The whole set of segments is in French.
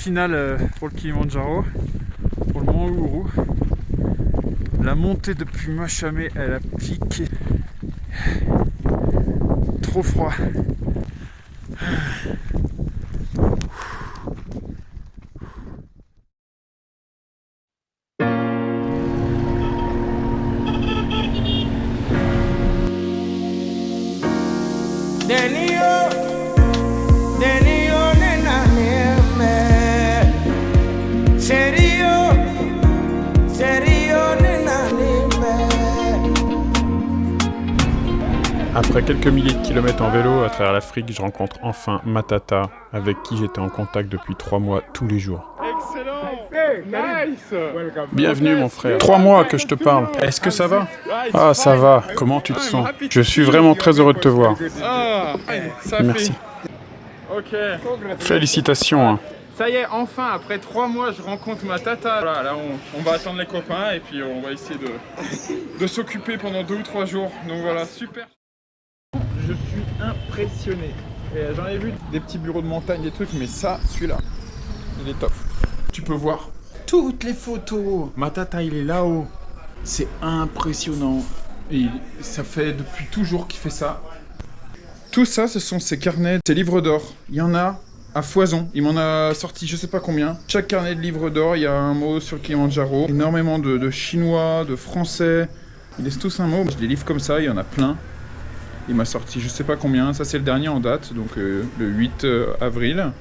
finale pour le Kilimandjaro, pour le Mont Uluru. La montée depuis Machamé, elle a piqué. Trop froid. Après quelques milliers de kilomètres en vélo à travers l'Afrique, je rencontre enfin Matata, avec qui j'étais en contact depuis 3 mois tous les jours. Excellent! Nice! Bienvenue mon frère. 3 mois que je te parle. Est-ce que ça va? Ah, ça va. Comment tu te sens? Je suis vraiment très heureux de te voir. Ah, ça Merci. Ok. Félicitations. Hein. Ça y est, enfin, après 3 mois, je rencontre ma tata. Voilà, là, on va attendre les copains et puis on va essayer de s'occuper pendant 2 ou 3 jours. Donc voilà, super. Je suis impressionné. J'en ai vu des petits bureaux de montagne, des trucs, mais ça, celui-là, il est top. Tu peux voir toutes les photos. Ma tata, il est là-haut. C'est impressionnant. Et ça fait depuis toujours qu'il fait ça. Tout ça, ce sont ses carnets, ses livres d'or. Il y en a à foison. Il m'en a sorti je sais pas combien. Chaque carnet de livres d'or, il y a un mot sur le Kilimandjaro. Énormément de chinois, de français. Ils laissent tous un mot. Je les livre comme ça, il y en a plein. Il m'a sorti je sais pas combien. Ça, c'est le dernier en date, donc le 8 avril.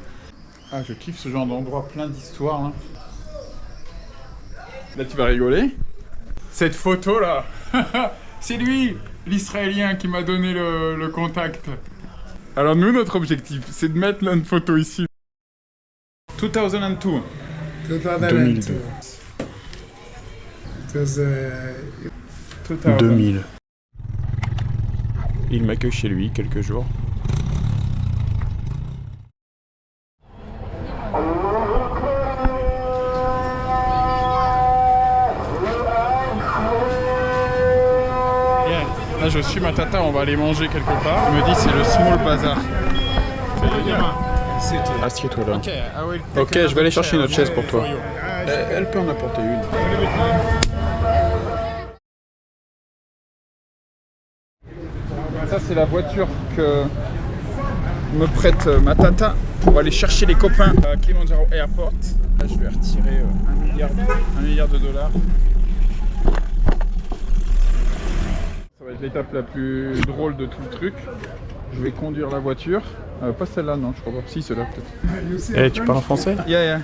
Ah, je kiffe ce genre d'endroit plein d'histoires. Hein. Là, tu vas rigoler. Cette photo-là, c'est lui, l'Israélien, qui m'a donné le contact. Alors nous, notre objectif, c'est de mettre une photo ici. 2002. 2002. 2000. Il m'accueille chez lui quelques jours. Là, je suis ma tata, on va aller manger quelque part. Il me dit c'est le Small Bazaar. Assieds-toi là. Ok, je vais aller chercher une autre chaise pour toi. Elle peut en apporter une. Ça, c'est la voiture que me prête ma tata pour aller chercher les copains à Kilimandjaro Airport. Là, je vais retirer 1 milliard de dollars. Ça va être l'étape la plus drôle de tout le truc. Je vais conduire la voiture. Pas celle-là, non, je crois pas. Si, celle-là, peut-être. Eh, tu parles en français? Yeah, in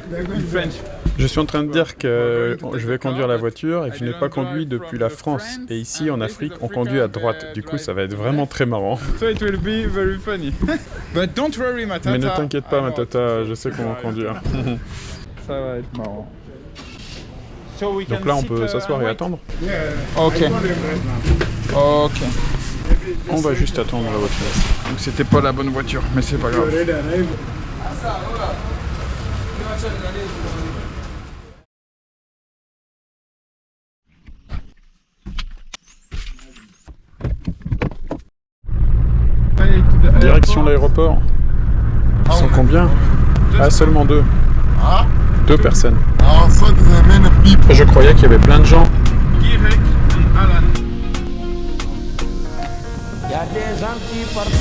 French. Je suis en train de dire que je vais conduire la voiture et que je n'ai pas conduit depuis la France. Et ici, en Afrique, on conduit à droite. Du coup, ça va être vraiment très marrant. So it will be very funny. But don't worry, ma tata. Mais ne t'inquiète pas, ma tata, je sais comment conduire. Ça va être marrant. Donc là, on peut s'asseoir et attendre. Ok. Ok. On va juste attendre la voiture. Donc c'était pas la bonne voiture, mais c'est pas grave. Direction l'aéroport. Ils sont combien? Ah, seulement 2. 2 personnes. Je croyais qu'il y avait plein de gens. Y a des gentils partout,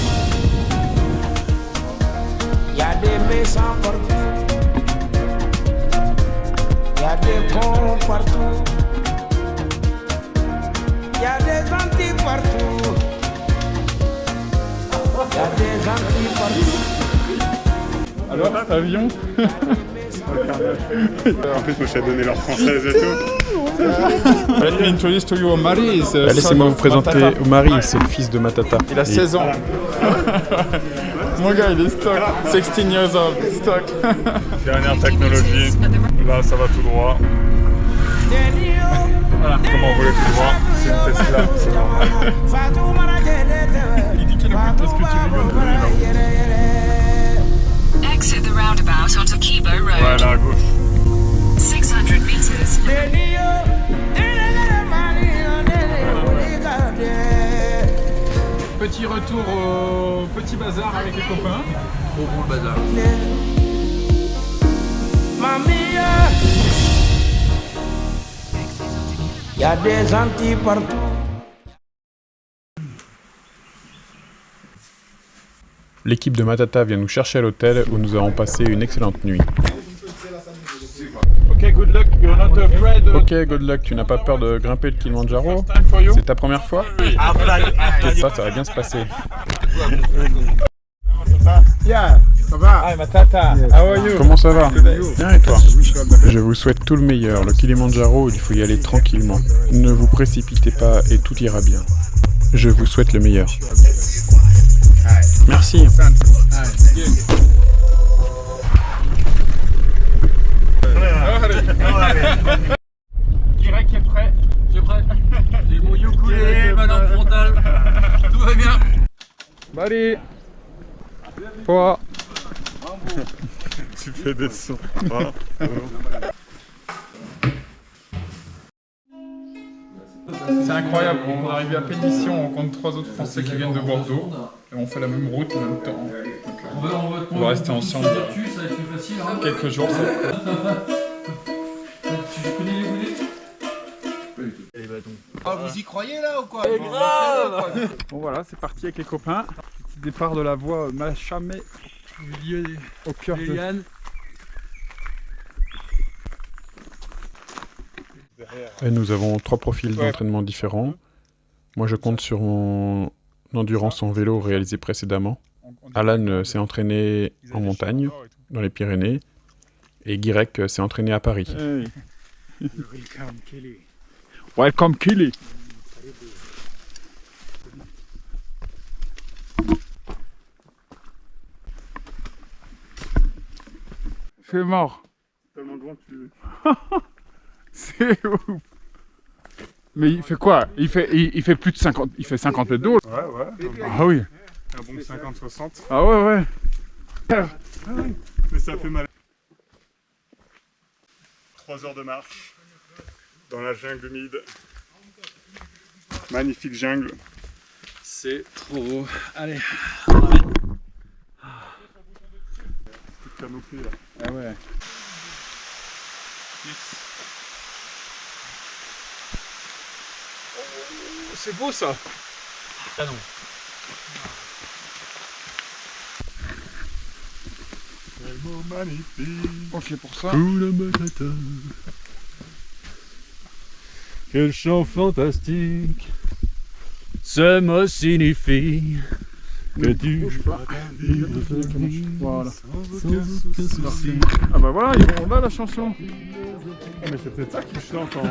y a des méchants partout, y a des cons partout, y a des gentils partout, y a des gentils partout. Alors, avion? En plus, moi, je t'ai donné leur française et tout. Let me introduce to you Omari. Laissez-moi vous présenter Omari, c'est le fils de Matata. Il a 16 ans. Mon gars, il est stock. 16 years old, stock. Dernière technologie. Là, ça va tout droit. Voilà, comme on voulait tout droit, c'est une Tesla, c'est normal. Il dit qu'il a plus parce que tu rigoles. Exit the roundabout onto Kibo Road. Voilà, à gauche. 600 meters. Petit retour au petit bazar avec les copains. Au bon bazar. Mamia, y a des Antilles partout. L'équipe de Matata vient nous chercher à l'hôtel où nous avons passé une excellente nuit. Ok, good luck, you're not afraid. Ok, good luck, tu n'as pas peur de grimper le Kilimanjaro? Time for you. C'est ta première fois? T'inquiète pas, ça va bien se passer. Yeah, ça va? Hi, Matata. How are you? Comment ça va? Bien et toi? Je vous souhaite tout le meilleur. Le Kilimanjaro, il faut y aller tranquillement. Ne vous précipitez pas et tout ira bien. Je vous souhaite le meilleur. Merci. Guirec est prêt. J'ai prêt. J'ai mon ukulélé, ma lampe frontale. Tout va bien. Bali. Toi. Tu fais des sons. C'est incroyable, on est arrivé à peine ici, on rencontre 3 autres Français qui viennent de Bordeaux. Et on fait la même route en même temps. Donc, on va rester ensemble Ça va être plus facile. Hein. quelques jours. Tu connais les boulets? Ah, vous y croyez là ou quoi? Bon voilà, c'est parti avec les copains. Petit départ de la voie Machamé au cœur de... Yann. Et nous avons 3 profils d'entraînement différents. Moi, je compte sur mon endurance en vélo réalisé précédemment. Alan s'est entraîné en montagne, dans les Pyrénées. Et Guirec s'est entraîné à Paris. Hey. Welcome Kili. C'est mort. Tellement grand tu... C'est ouf. Mais il fait quoi? Il fait plus de 50, il fait 50 mètres d'eau. Ouais. Ah oui. Un bon 50-60. Ah ouais. Mais ça fait mal. 3 heures de marche. Dans la jungle humide. Magnifique jungle. C'est trop beau. Allez. Toute canopée là. Ah ouais. Oh, c'est beau ça. Canon. Tellement magnifique. Ok pour ça. Quel chant fantastique. Ce mot signifie que tu Voilà. Ah bah voilà, on a la chanson. Ah, mais c'est peut-être ça qu'il chante en...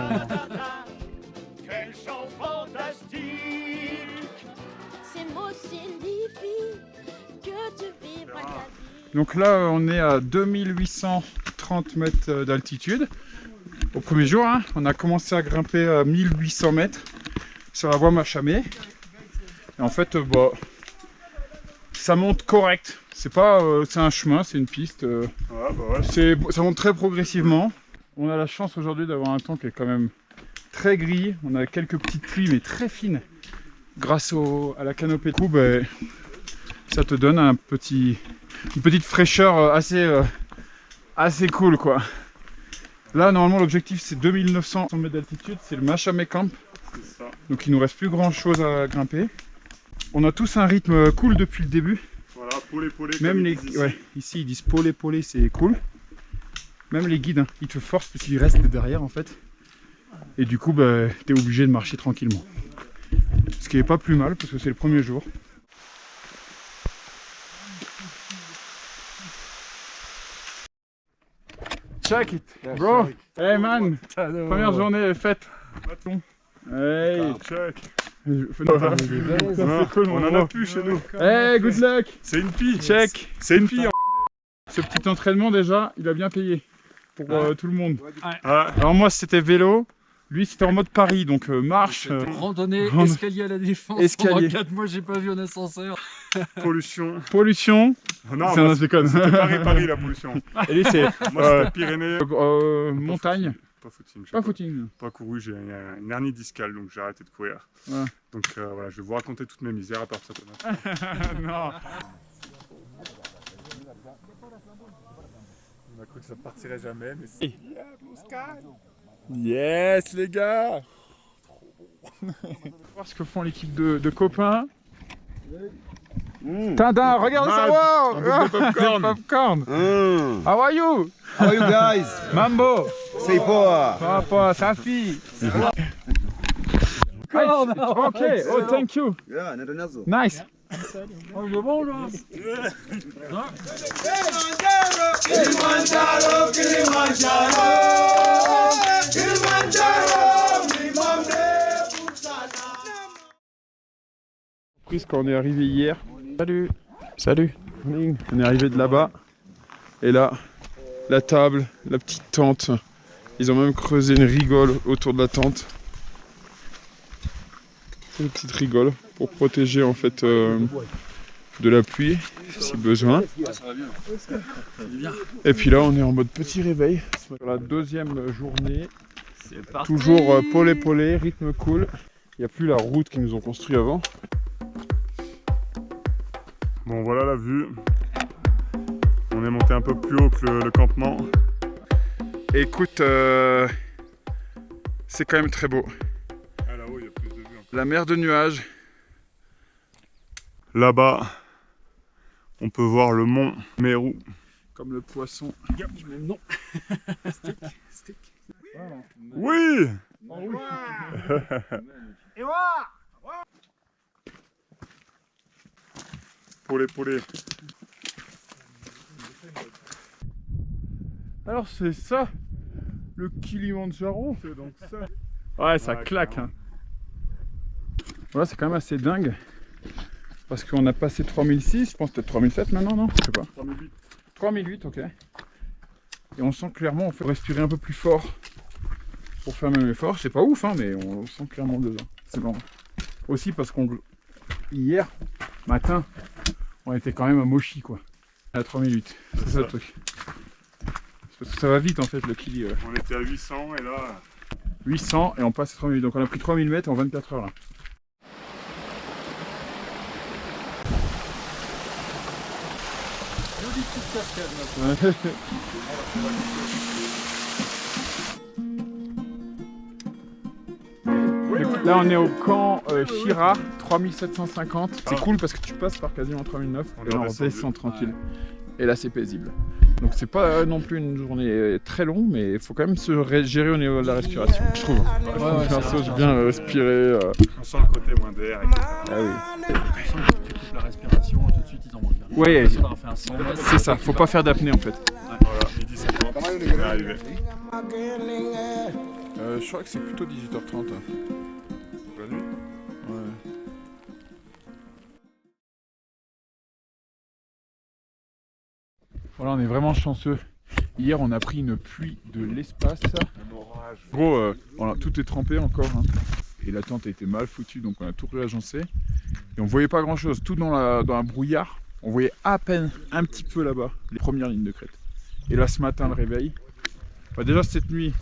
Quel chant fantastique. Ces mots signifient que tu vivras ta vie. Donc là, on est à 2830 mètres d'altitude. Au premier jour, hein, on a commencé à grimper à 1800 mètres sur la voie Machamé. Et en fait, ça monte correct. C'est pas, c'est un chemin, c'est une piste. Ça monte très progressivement. On a la chance aujourd'hui d'avoir un temps qui est quand même très gris. On a quelques petites pluies, mais très fines, grâce à la canopée. Du coup, ça te donne une petite fraîcheur assez cool, quoi. Là, normalement, l'objectif, c'est 2900 mètres d'altitude. C'est le Machamé Camp. C'est ça. Donc, il nous reste plus grand chose à grimper. On a tous un rythme cool depuis le début. Voilà, polé. Même les... Ouais, ici, ils disent polé, c'est cool. Même les guides, hein, ils te forcent parce qu'ils restent derrière, en fait. Et du coup, t'es obligé de marcher tranquillement. Ce qui est pas plus mal, parce que c'est le premier jour. Check it, bro. Hey man, première journée est faite. Hey, Check. On en a plus chez nous. Hey, good luck. C'est une pie. Check. C'est une pie. Ce petit entraînement déjà, il a bien payé pour tout le monde. Ah, Alors moi c'était vélo, lui c'était en mode Paris, donc marche. Randonnée, escalier à la Défense. Escalier. Pendant 4 mois, j'ai pas vu un ascenseur. pollution. Pollution. Non, C'est un déconne. c'était Paris la pollution. Et lui c'est Moi c'était Pyrénées. montagne. Pas footing. Pas footing. Pas couru, j'ai une hernie discale donc j'ai arrêté de courir. Ouais. Donc voilà, je vais vous raconter toutes mes misères à partir de maintenant. Non. On a cru que ça partirait jamais, mais c'est... Yes les gars. On va voir ce que font l'équipe de copains. Tintin, regarde ça, wow! Un bout de popcorn. Popcorn. How are you? How are you guys? Mambo. Say poa. Papa, Safi. Okay, oh thank you. Yeah, Netanyahu. Nice. Oh, il est bon là. Surprise quand on est arrivé hier. Salut. Salut. On est arrivé de là-bas. Et là, la table, la petite tente. Ils ont même creusé une rigole autour de la tente. Une petite rigole pour protéger en fait de la pluie si besoin. Et puis là on est en mode petit réveil sur la deuxième journée. Toujours polé, rythme cool. Il n'y a plus la route qu'ils nous ont construit avant. Bon, voilà la vue. On est monté un peu plus haut que le campement. Écoute, c'est quand même très beau. Ah, là-haut, il y a plus de vue. La mer de nuages. Là-bas, on peut voir le mont Meru. Comme le poisson. Non. Oui. Polé. Alors c'est ça, le Kilimandjaro. C'est donc ça. Ouais, ça claque. Hein. Voilà, c'est quand même assez dingue. Parce qu'on a passé 3006, je pense peut-être 3007 maintenant, non? Je sais pas. 3008. 3008, ok. Et on sent clairement, on fait respirer un peu plus fort pour faire le même effort. C'est pas ouf, hein, mais on sent clairement le besoin. C'est bon. Aussi parce qu'on hier matin, on était quand même à Mochi, quoi. À 3008, c'est ça le truc. Parce que ça va vite en fait le Kili. On était à 800 et là... 800 et on passe à 3008. Donc on a pris 3000 mètres en 24 heures là. Là on est au camp Shira, 3750. C'est cool parce que tu passes par quasiment 3009 On et est là on redescendu. descend tranquille. Et là c'est paisible. Donc c'est pas non plus une journée très longue, mais il faut quand même se gérer au niveau de la respiration, je trouve. Perso, j'ai bien respiré. On sent le côté moins d'air. Ah oui. Tu coupes la respiration, tout de suite il t'en manque un. Ouais, Ça va faire un 100 mètres. c'est ça, faut pas faire d'apnée en fait. Voilà, midi 50, on est arrivé. Je crois que c'est plutôt 18h30. La nuit. Ouais. Voilà, on est vraiment chanceux. Hier, on a pris une pluie de l'espace. Un orage. Gros, voilà, tout est trempé encore. Hein. Et la tente a été mal foutue, donc on a tout réagencé. Et on voyait pas grand chose, tout dans la brouillard. On voyait à peine un petit peu là-bas les premières lignes de crête. Et là, ce matin, le réveil. Bah, déjà cette nuit,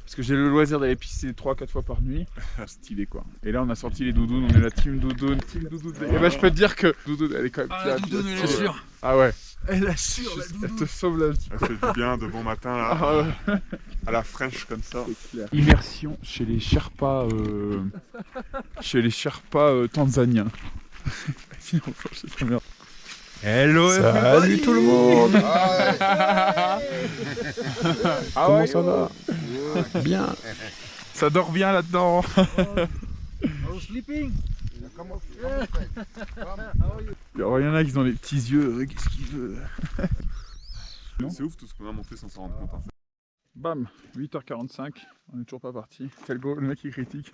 parce que j'ai le loisir d'aller pisser 3-4 fois par nuit. Stylé quoi. Et là, on a sorti les doudounes, on est la team doudoune. Et bah, je peux te dire que doudoune, elle est quand même Ah, la doudoune, elle assure. Ah ouais. Elle assure, la Elle doudoune. te sauve la vie. Ça fait du bien de bon matin là, Ah ouais. à la fraîche comme ça. Immersion chez les Sherpas, tanzaniens. C'est trop bien. Hello. Salut tout le monde. Comment ça va? Bien. Ça dort bien là-dedans. Il y en a qui ont des petits yeux. Qu'est-ce qu'il veut? C'est ouf tout ce qu'on a monté sans s'en rendre compte en fait. Bam, 8h45, on est toujours pas parti. Quel go, le mec il critique.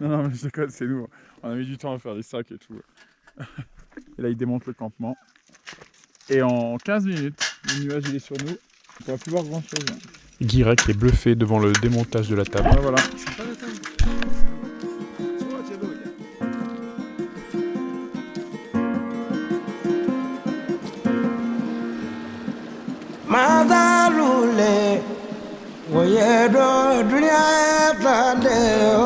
non, mais je déconne, c'est nous. On a mis du temps à faire des sacs et tout. Et là, il démonte le campement. Et en 15 minutes, le nuage il est sur nous. On va plus voir grand chose. Hein. Guirec est bluffé devant le démontage de la table. Ah, voilà. Madalule, voyedo dunia tadeo.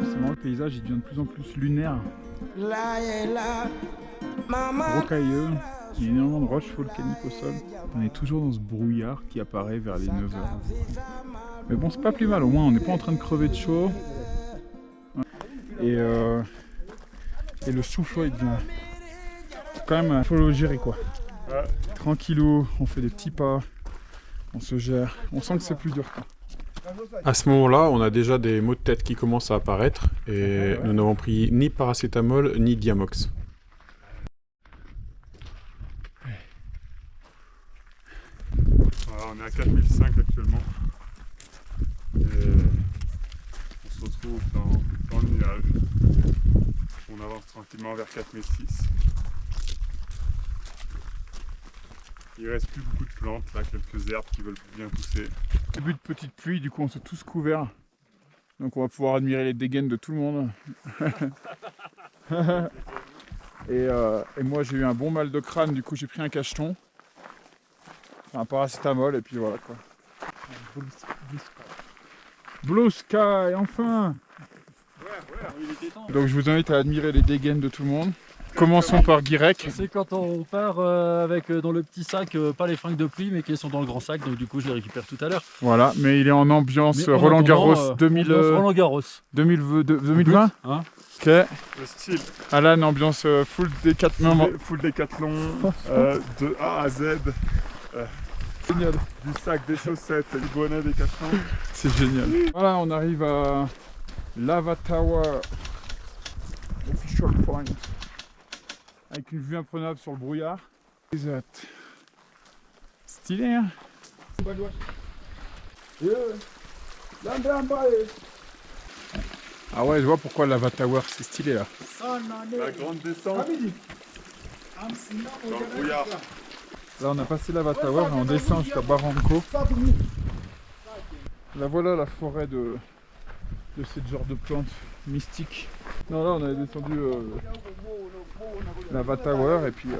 C'est marrant, le paysage il devient de plus en plus lunaire, La la, mama. rocailleux. Il y a énormément de roches volcaniques au sol. On est toujours dans ce brouillard qui apparaît vers les 9h. Mais bon, c'est pas plus mal, au moins on n'est pas en train de crever de chaud. Et le souffle, il devient... Quand même, il faut le gérer quoi. Tranquillou, on fait des petits pas, on se gère. On sent que c'est plus dur quoi. À ce moment-là, on a déjà des maux de tête qui commencent à apparaître et nous n'avons pris ni paracétamol ni Diamox. Voilà, on est à 4005 actuellement. Et on se retrouve dans le nuage. On avance tranquillement vers 4006. Il reste plus beaucoup de plantes, là, quelques herbes qui veulent bien pousser. Début de petite pluie, du coup on s'est tous couverts. Donc on va pouvoir admirer les dégaines de tout le monde. et moi j'ai eu un bon mal de crâne, du coup j'ai pris un cacheton. Un paracétamol et puis voilà quoi. Blue Sky, enfin! Donc je vous invite à admirer les dégaines de tout le monde. Commençons par Guirec. C'est quand on part avec dans le petit sac, pas les fringues de pluie, mais qui sont dans le grand sac, donc du coup je les récupère tout à l'heure. Voilà, mais il est en ambiance Roland Garros 2020 hein. Ok. Le style. Alan, ambiance full Décathlon. Full Décathlon, de A à Z. Génial. Du sac, des chaussettes, du bonnet Décathlon. C'est génial. Voilà, on arrive à Lava Tower Official Point. Avec une vue imprenable sur le brouillard. Exact. Stylé hein. Ah ouais, je vois pourquoi Lava Tower c'est stylé là. La grande descente dans le brouillard. Là on a passé Lava Tower et on descend jusqu'à Barranco. Là voilà la forêt de ce genre de plantes mystiques. Non là on avait descendu Lava Tower et puis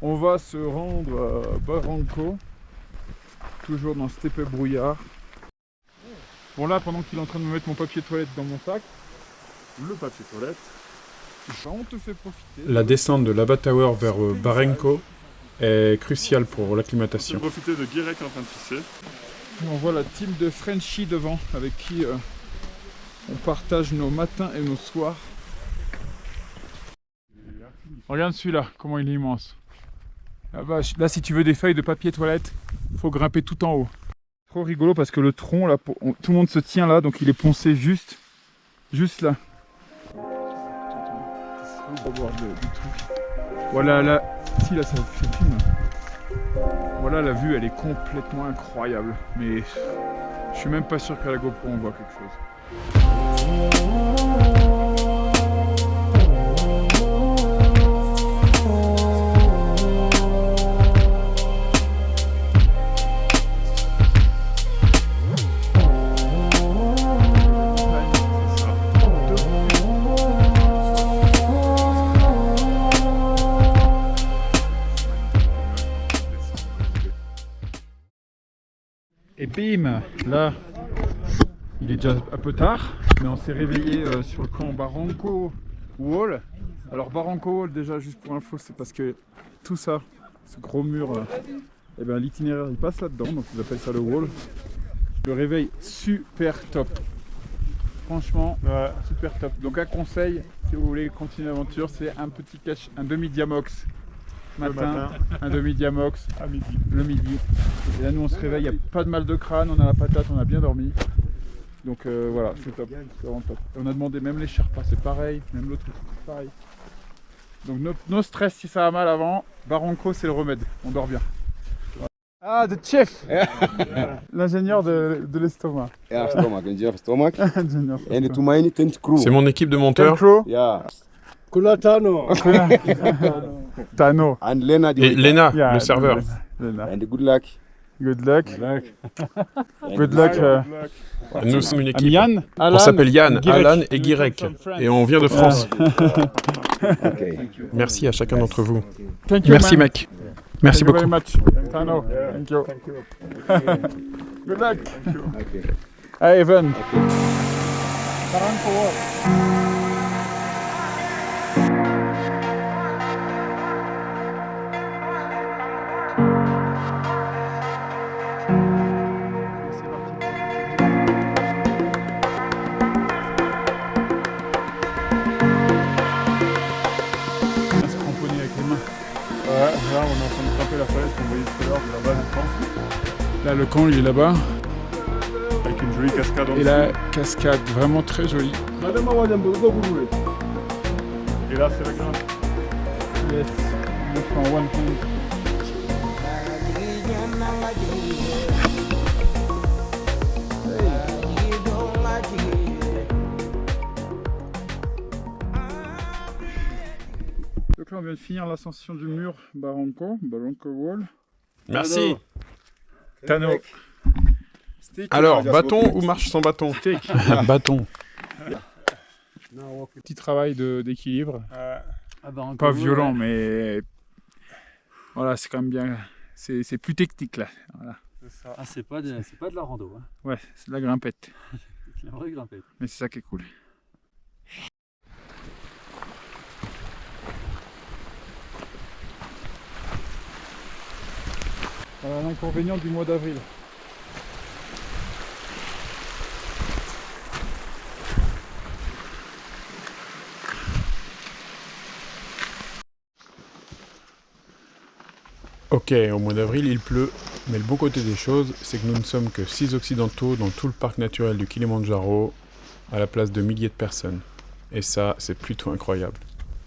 on va se rendre à Barranco. Toujours dans cet épais brouillard. Bon là pendant qu'il est en train de me mettre mon papier toilette dans mon sac. Le papier toilette. On te fait profiter. La descente de Lava Tower vers Barranco est cruciale pour l'acclimatation. Profiter de Guirec en train de pisser. On voit la team de Frenchie devant avec qui on partage nos matins et nos soirs. Regarde celui-là, comment il est immense. Là si tu veux des feuilles de papier toilette, faut grimper tout en haut. Trop rigolo parce que le tronc, là, tout le monde se tient là, donc il est poncé juste là. Voilà là, si là ça filme. Voilà la vue, elle est complètement incroyable. Mais je suis même pas sûr qu'à la GoPro on voit quelque chose. Et bim, là, il est déjà un peu tard, mais on s'est réveillé sur le camp Barranco Wall. Alors Barranco Wall, déjà juste pour info, c'est parce que tout ça, ce gros mur, eh ben, l'itinéraire il passe là-dedans, donc ils appellent ça le Wall. Le réveil super top. Franchement, super top. Donc un conseil, si vous voulez continuer l'aventure, c'est un petit cache, un demi-diamox. Matin, un demi-diamox à midi. Le midi. Et là nous on se réveille, il n'y a pas de mal de crâne, on a la patate, on a bien dormi. Donc voilà, c'est top, c'est vraiment top. Et on a demandé même les Sherpas, c'est pareil, même l'autre c'est pareil. Donc no stress si ça va mal avant, Barranco c'est le remède, on dort bien. Ah, the chef. L'ingénieur de l'estomac. Yeah, stomach, engineer stomach. Ingénieur de And to mine tent crew. C'est mon équipe de monteurs. Yeah. Kulatano. Tano. And Lena. Et Lena, Yeah, le serveur. Lena. And good luck. Good luck. And Good luck. Nous sommes une équipe. Yann, Alan, On s'appelle Yann, Guirec. Alan et Guirec. Et on vient de France. Okay. Merci à chacun d'entre vous. Thank you, Merci man. mec. Merci Thank you very beaucoup. much. Tano. Thank you. Good luck. Okay. Hey, Evan. Barranco Wall. fait la falaise qu'on voyait tout à l'heure de là-bas, je pense. Là, le camp, il est là-bas. Avec une jolie cascade en Et dessous. la cascade, vraiment très jolie. Et là, c'est la grimpe. Yes, on est en one point. Donc là, on vient de finir l'ascension du mur Barranco Wall. Merci. Tano. Alors, bâton ou marche sans bâton? Bâton. Petit travail d'équilibre. Ah bah, encore, Pas ouais. violent, mais voilà, c'est quand même bien. C'est plus technique là. Voilà. Ah, c'est pas de la rando, hein. Ouais, c'est de la grimpette. C'est la vraie grimpette. Mais c'est ça qui est cool. Voilà l'inconvénient du mois d'avril. Ok, au mois d'avril, il pleut, mais le bon côté des choses, c'est que nous ne sommes que 6 occidentaux dans tout le parc naturel du Kilimandjaro, à la place de milliers de personnes. Et ça, c'est plutôt incroyable.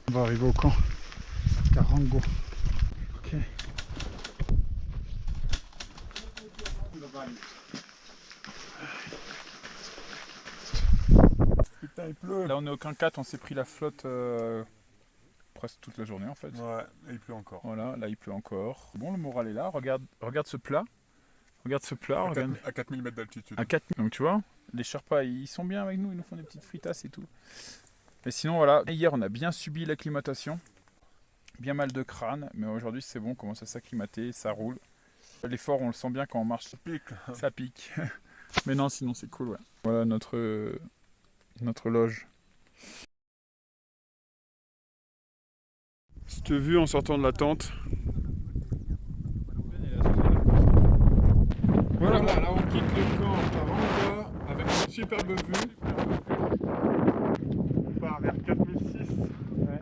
On va arriver au camp Karango. Ok. Putain, il pleut. Là, on est au camp 4, on s'est pris la flotte presque toute la journée en fait. Ouais, et il pleut encore. Voilà, là il pleut encore. Bon, le moral est là. Regarde ce plat. Regarde ce plat. Regarde. À 4000 mètres d'altitude. À 4000. Donc tu vois, les Sherpas ils sont bien avec nous, ils nous font des petites fritasses et tout. Mais sinon voilà, hier on a bien subi l'acclimatation. Bien mal de crâne, mais aujourd'hui c'est bon, on commence à s'acclimater, ça roule. L'effort on le sent bien quand on marche. Ça pique. Ça pique. Mais non, sinon c'est cool, ouais. Voilà notre loge. Cette vue en sortant de la tente. Voilà, là on quitte le camp Taranga avec une superbe vue. On part vers 4006. Ouais.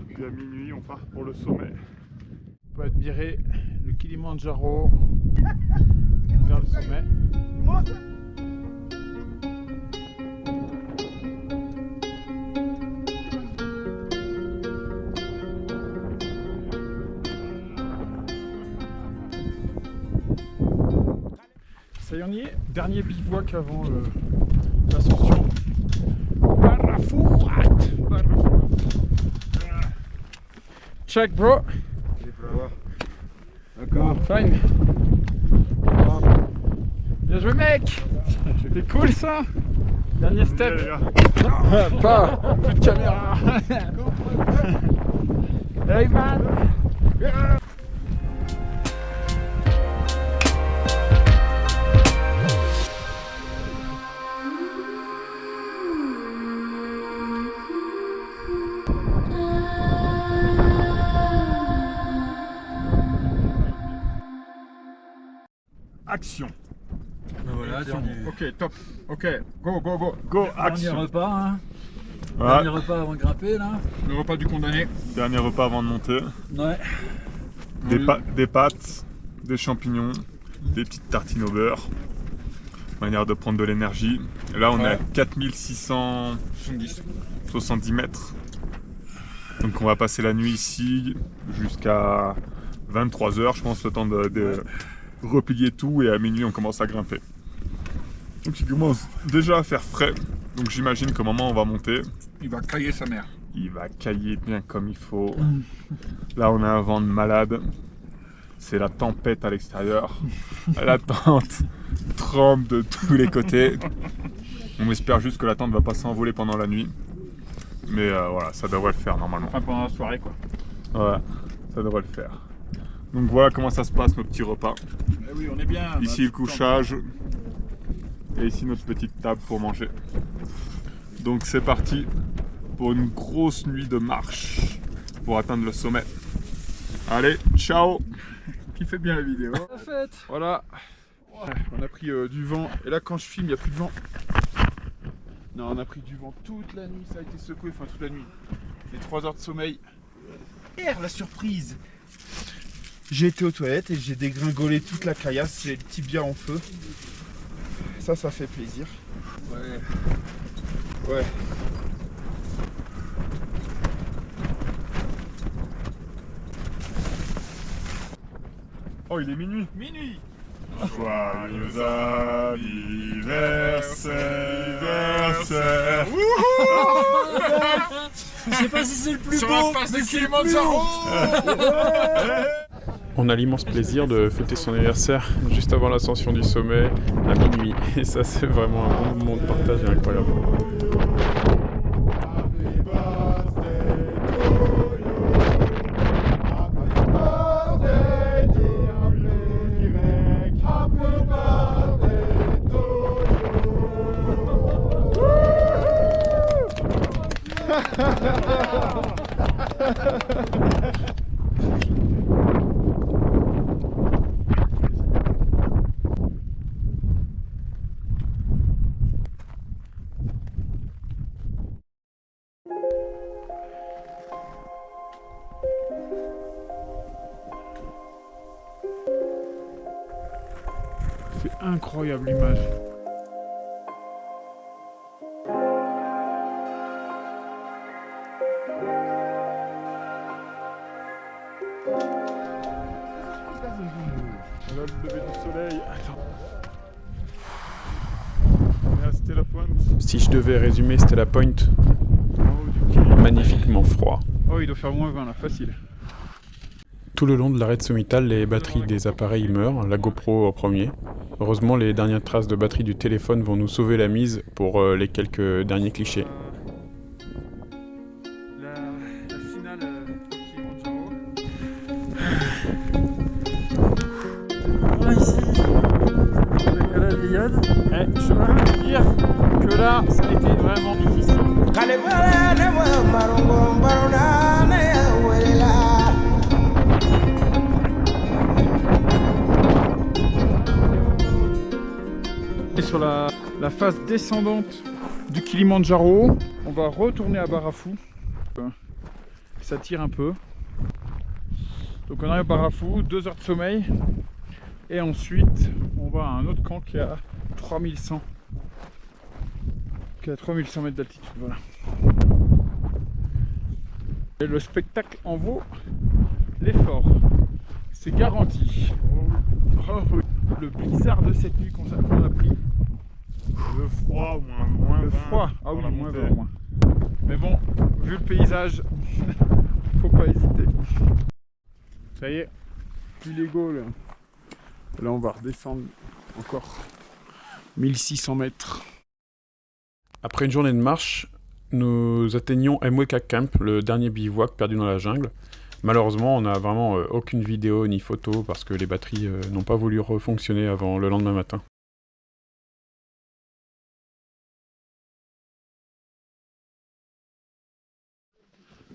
Puis à minuit, on part pour le sommet. On peut admirer le Kilimandjaro vers le sommet. Ça y est, on y est. Dernier bivouac avant l'ascension. Barrafouat. Check, bro. D'accord. Fine. Bien joué, mec. C'est cool ça. Dernier step. Les gars. Pas. Plus de caméra. Hey man. Action. Ben voilà, dernier Ok, top. Ok, go, go, go. Go, action. repas, hein. Ouais. Dernier repas avant de grimper, là. Le repas du condamné. Dernier repas avant de monter. Ouais. Des pâtes, des champignons, des petites tartines au beurre. Manière de prendre de l'énergie. Là, on est à 4670 mètres. Donc, on va passer la nuit ici jusqu'à 23 h, je pense, le temps de replier tout, et à minuit, on commence à grimper. Donc, il commence déjà à faire frais. Donc, j'imagine qu'au moment où on va monter, Il va cailler sa mère. il va cailler bien comme il faut. Là, on a un vent de malade. C'est la tempête à l'extérieur. La tente tremble de tous les côtés. On espère juste que la tente ne va pas s'envoler pendant la nuit. Mais voilà, ça devrait le faire normalement. Enfin, pendant la soirée, quoi. Ouais, ça devrait le faire. Donc voilà comment ça se passe, nos petits repas. Eh oui, on est bien. Ici le couchage. Et ici notre petite table pour manger. Donc c'est parti pour une grosse nuit de marche pour atteindre le sommet. Allez, ciao. Qui fait bien la vidéo. La fête. Voilà. On a pris du vent. Et là, quand je filme, il n'y a plus de vent. Non, on a pris du vent toute la nuit. Ça a été secoué, enfin toute la nuit. Les 3 heures de sommeil. La surprise. J'ai été aux toilettes et j'ai dégringolé toute la caillasse, j'ai le tibia en feu. Ça fait plaisir. Ouais. Oh, il est minuit. Minuit. Joyeux anniversaire. Je sais pas si c'est le plus Sur beau, la face mais de c'est le Kilimanjaro. On a l'immense plaisir de fêter son anniversaire juste avant l'ascension du sommet à minuit. Et ça, c'est vraiment un bon moment de partage et incroyable. C'est incroyable l'image. Voilà le lever du soleil. Attends. On est à Stella Point. Si je devais résumer Stella Point, En haut du Kili. magnifiquement froid. Oh, il doit faire moins 20 là, facile. Tout le long de l'arrêt sommitale, les batteries des appareils meurent, la GoPro en premier. Heureusement, les dernières traces de batterie du téléphone vont nous sauver la mise pour les quelques derniers clichés. La finale Kilimanjaro. Voilà ici, avec la Liade. Je peux dire que là, ça a été vraiment difficile. Et sur la face descendante du Kilimanjaro, on va retourner à Barafou. Ça tire un peu. Donc on arrive à Barafou, 2 heures de sommeil. Et ensuite, on va à un autre camp qui est à 3100. Qui est à 3100 mètres d'altitude. Voilà. Et le spectacle en vaut l'effort. C'est garanti. Oh oui. Le blizzard de cette nuit qu'on a pris. Le froid, moins Le 20. froid, ah dans oui, la moins montée. 20 au moins. Mais bon, vu le paysage, faut pas hésiter. Ça y est, plus l'ego là. Là on va redescendre encore 1600 mètres. Après une journée de marche, nous atteignons Mweka Camp, le dernier bivouac perdu dans la jungle. Malheureusement, on n'a vraiment aucune vidéo ni photo parce que les batteries n'ont pas voulu refonctionner avant le lendemain matin.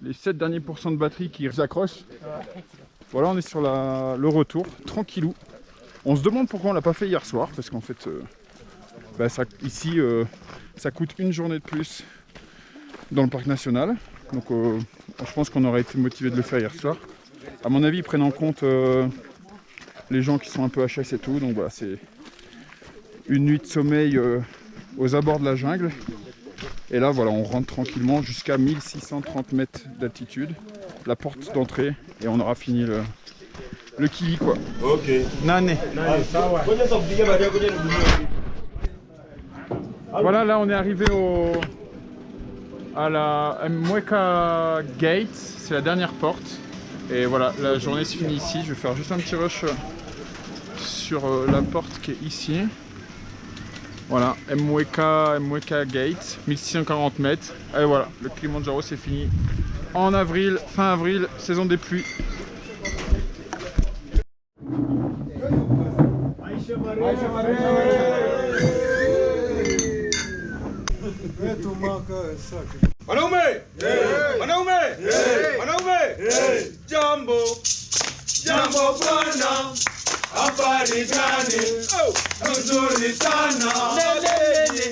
Les 7 derniers pourcents de batterie qui s'accrochent. Voilà, on est sur le retour, tranquillou. On se demande pourquoi on l'a pas fait hier soir, parce qu'en fait, ici, ça coûte une journée de plus dans le parc national. Donc je pense qu'on aurait été motivé de le faire hier soir. À mon avis, ils prennent en compte les gens qui sont un peu HS et tout. Donc voilà, c'est une nuit de sommeil aux abords de la jungle. Et là, voilà, on rentre tranquillement jusqu'à 1630 mètres d'altitude. La porte d'entrée et on aura fini le Kili quoi. Ok. Nane. Voilà, là on est arrivé à la Mweka Gate, c'est la dernière porte. Et voilà, la journée se finit ici. Je vais faire juste un petit rush sur la porte qui est ici. Voilà, Mweka Gate, 1640 mètres. Et voilà, le Kilimanjaro c'est fini. En avril, fin avril, saison des pluies. Wanaume! Wanaume! Wanaume! Jambo! Jambo bwana! Habari gani? Nzuri sana!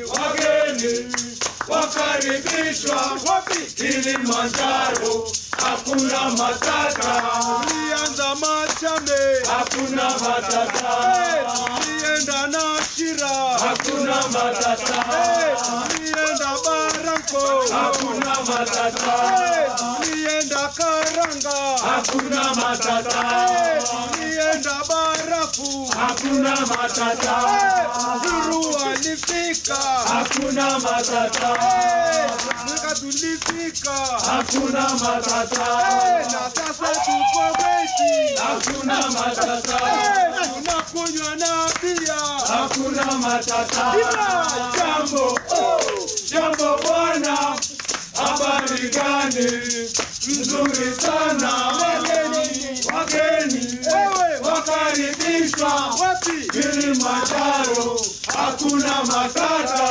Wageni wakaribishwa Kilima Kilimanjaro hakuna matata. Tulianza Machame hakuna matata. Tulienda Nakira hakuna matata. Tulienda Barranco hakuna matata. Tulienda Karanga hakuna matata. Tulienda Barafu hakuna matata. Zuru alifika hakuna matata. Mwaka tulifika hakuna matata. Na sasa tuko Beti hakuna matata. Tunakunywa na bia hakuna matata. Jambo, jambo bwana, habari gani? Nzuri sana. Wageni wakaribishwa. Kilimanjaro hakuna matata.